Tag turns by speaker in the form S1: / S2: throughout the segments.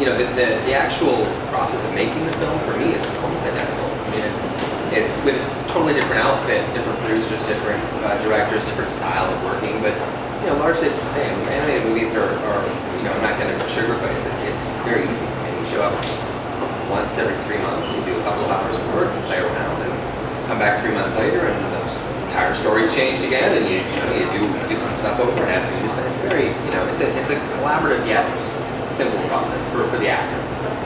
S1: the actual process of making the film for me is almost identical. I mean, it's with a totally different outfit, different producers, different directors, different style of working, but largely it's the same. Animated movies are I'm not going to sugarcoat it. It's very easy. I mean, you show up once every 3 months, you do a couple of hours of work, you play around, and come back 3 months later, and the entire story's changed again, and you do some stuff over and add some new stuff. It's very it's a collaborative yet simple process for the actor.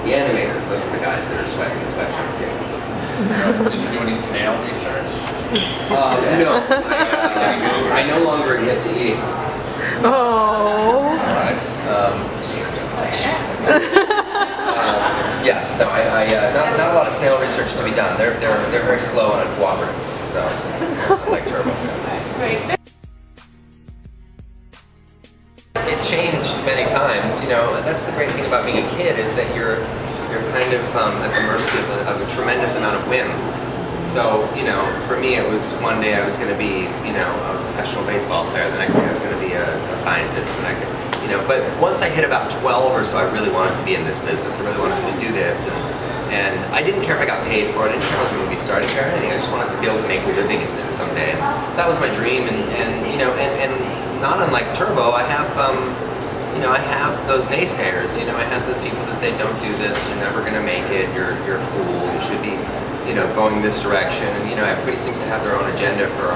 S1: The animators, those are the guys that are sweating the sweatshop.
S2: Did you do any snail research?
S1: No. I no longer admit to eating.
S3: Oh.
S2: All right.
S1: Delicious. Yes. No. Not a lot of snail research to be done. They're very slow and uncooperative. So, unlike Turbo.
S3: Right.
S1: It changed many times. That's the great thing about being a kid is that you're kind of at the mercy of a tremendous amount of whim. So, for me it was one day I was going to be, a professional baseball player, the next day I was going to be a scientist, the next day, but once I hit about 12 or so, I really wanted to be in this business. I really wanted to do this, and I didn't care if I got paid for it. I didn't care if I was a movie star. I didn't care anything. I just wanted to be able to make a living in this someday, and that was my dream, and not unlike Turbo, I have I have those naysayers. I have those people that say, "Don't do this. You're never going to make it. You're a fool. You should be, going this direction." And everybody seems to have their own agenda for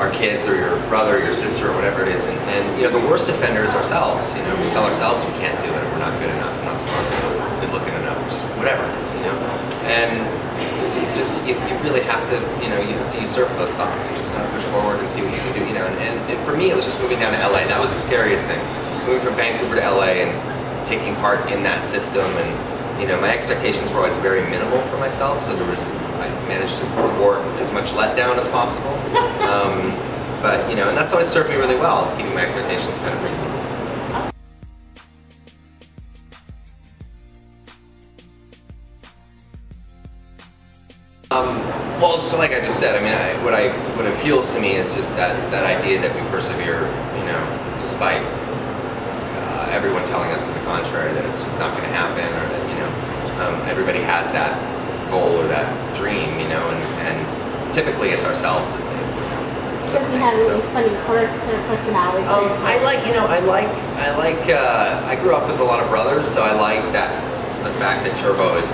S1: our kids or your brother or your sister or whatever it is. And the worst offender is ourselves. We tell ourselves we can't do it. We're not good enough. We're not smart enough. Good looking enough. Just whatever it is. And you really have to you have to usurp those thoughts and just kind of push forward and see what you can do. And for me, it was just moving down to LA. That was the scariest thing. Moving from Vancouver to LA and taking part in that system, and my expectations were always very minimal for myself, so I managed to thwart as much letdown as possible. But and that's always served me really well, is keeping my expectations kind of reasonable. Well, it's just like I just said. I mean, what appeals to me is just that idea that we persevere, despite everyone telling us to the contrary, that it's just not going to happen, or that everybody has that goal or that dream, and typically it's ourselves that's
S4: Does he have any funny quirks or personalities?
S1: I grew up with a lot of brothers, so I like the fact that Turbo is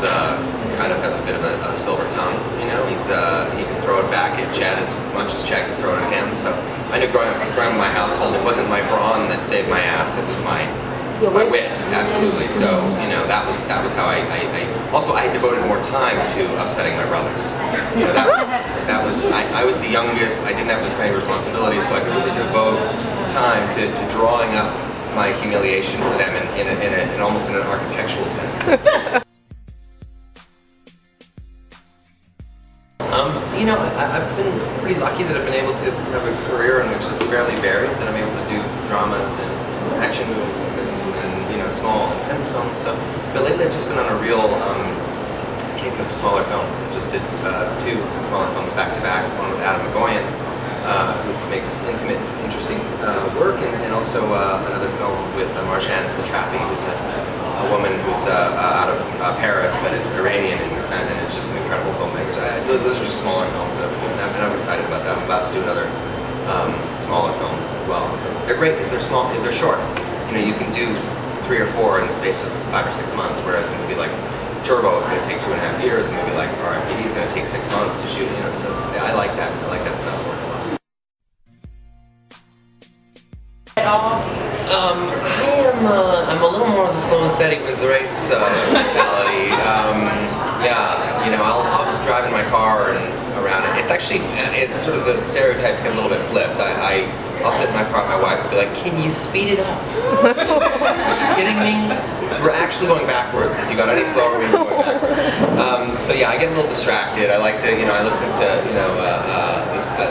S1: kind of has a bit of a silver tongue. He can throw it back at Chad as much as Chad can throw it at him. So I knew growing up in my household, it wasn't my brawn that saved my ass; it was my wit, absolutely. So that was how I also I devoted more time to upsetting my brothers. I was the youngest. I didn't have as many responsibilities, so I could really devote time to drawing up my humiliation for them in almost in an architectural sense. I've been pretty lucky that I've been able to have a career in which it's fairly varied, that I'm able to do dramas and action movies and small independent films. So, but lately I've just been on a real kick of smaller films. I just did 2 smaller films back to back, one with Adam McGoyan, who makes intimate, interesting work, and also another film with Marjane Satrapi, who's a woman who's out of Paris but is Iranian in descent and is just an incredible filmmaker. So those are just smaller films that I've been doing, and I'm excited about that. I'm about to do another smaller film as well. So they're great because they're small, they're short. You can do 3 or 4 in the space of 5 or 6 months, whereas a movie like Turbo is going to take 2.5 years, a movie like R.I.P.D. is going to take 6 months to shoot. So I like that. I like that style of work a lot. I'm a little more of the slow and steady wins the race mentality. I'll drive in my car and around it. It's actually, it's sort of the stereotypes get a little bit flipped. I'll sit in my car with my wife and be like, "Can you speed it up? Are you kidding me? We're actually going backwards. If you got any slower, we're going backwards." So yeah, I get a little distracted. I like to, I listen to,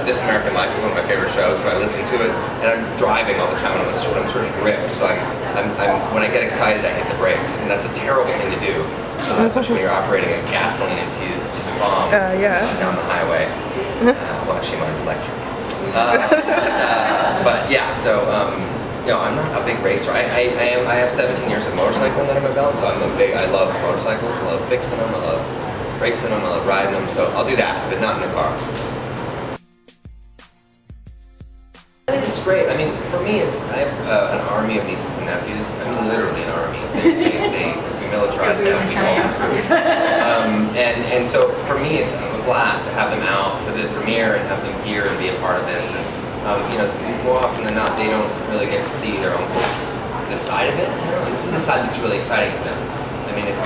S1: This American Life is one of my favorite shows, so I listen to it, and I'm driving all the time when I'm sort of gripped. So when I get excited, I hit the brakes, and that's a terrible thing to do, especially when you're operating a gasoline-infused bomb down the highway. Well, actually, mine's electric. But yeah, so I'm not a big racer. I have 17 years of motorcycling under my belt, so I love motorcycles. I love fixing them. I love racing them. I love riding them. So I'll do that, but not in a car. I think it's great. I mean, for me, I have an army of nieces and nephews. I mean, literally an army. If we militarize them, we all be screwed. And so for me, it's a blast to have them out for the premiere and have them here and be a part of this. And more often than not, they don't really get to see their uncles this side of it. And this is the side that's really exciting to them. I mean, if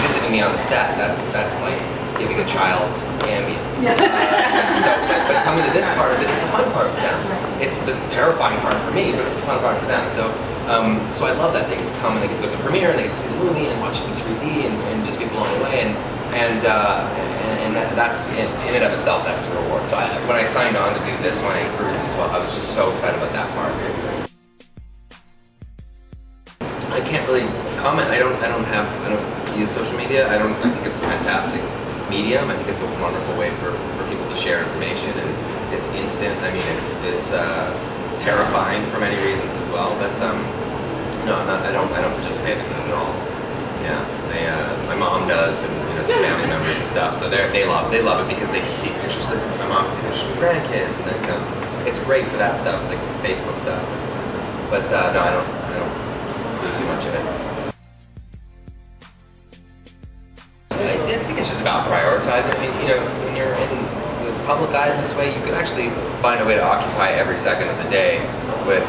S1: visiting me on the set, that's like giving a child Ambien. But coming to this part of it is the fun part for them. It's the terrifying part for me, but it's the fun part for them. So I love that they get to come and they get to go to the premiere and they get to see the movie and watch it in 3D and just be blown away. And that's in and of itself, that's the reward. So when I signed on to do this one in Cruise as well, I was just so excited about that part. I can't really comment. I don't use social media. I think it's a fantastic medium. I think it's a wonderful way for people to share information, and it's instant. I mean, it's terrifying for many reasons as well. But no, I don't participate in it at all. Yeah, my mom does, and some family members and stuff. So they love it because they can see pictures. My mom can see pictures of grandkids, and it's great for that stuff, like Facebook stuff. But no, I don't do too much of it. I think it's just about prioritizing. I mean, when you're in the public eye in this way, you can actually find a way to occupy every second of the day with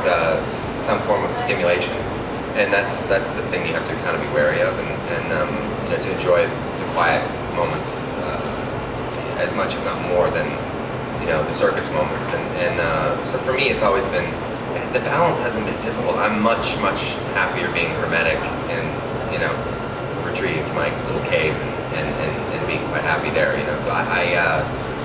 S1: some form of stimulation, and that's the thing you have to kind of be wary of, and to enjoy the quiet moments as much, if not more, than the circus moments. And so for me, it's always been, the balance hasn't been difficult. I'm much happier being hermetic and retreating to my little cave and being quite happy there. So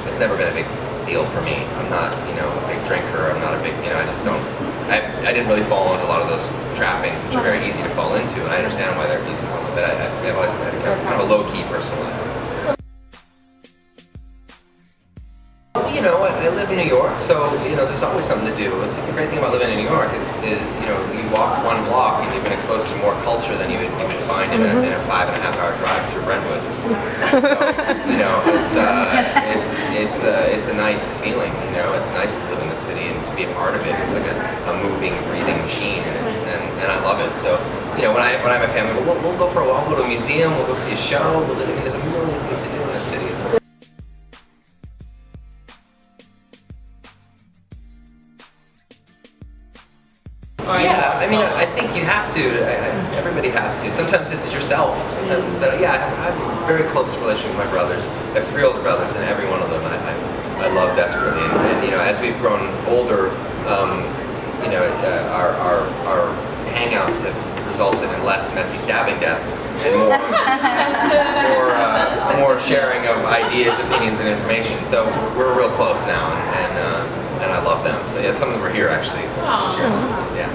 S1: it's never been a big deal for me. I'm not a big drinker. I'm not a big I just don't. I didn't really fall into a lot of those trappings, which are very easy to fall into, and I understand why they're easy to fall into. But I've always had kind of a low key personal life. I live in New York, so there's always something to do. It's the great thing about living in New York is you walk one block and you've been exposed to more culture than you would find in a 5.5-hour drive through Brentwood. So it's a nice feeling. It's nice to live in the city and to be a part of it. It's like a moving, breathing machine, and I love it. So when I have my family, we'll go for a walk, we'll go to a museum, we'll go see a show. There's a million things to do in the city. Yeah, I mean, I think you have to. Everybody has to. Sometimes it's yourself. Sometimes it's better. Yeah, I have a very close relationship with my brothers. I have 3 older brothers, and every one of them I love desperately. And as we've grown older, our hangouts have resulted in less messy stabbing deaths and more sharing of ideas, opinions, and information. So we're real close now, and I love them. So yeah, some of them are here actually. Just here. Yeah.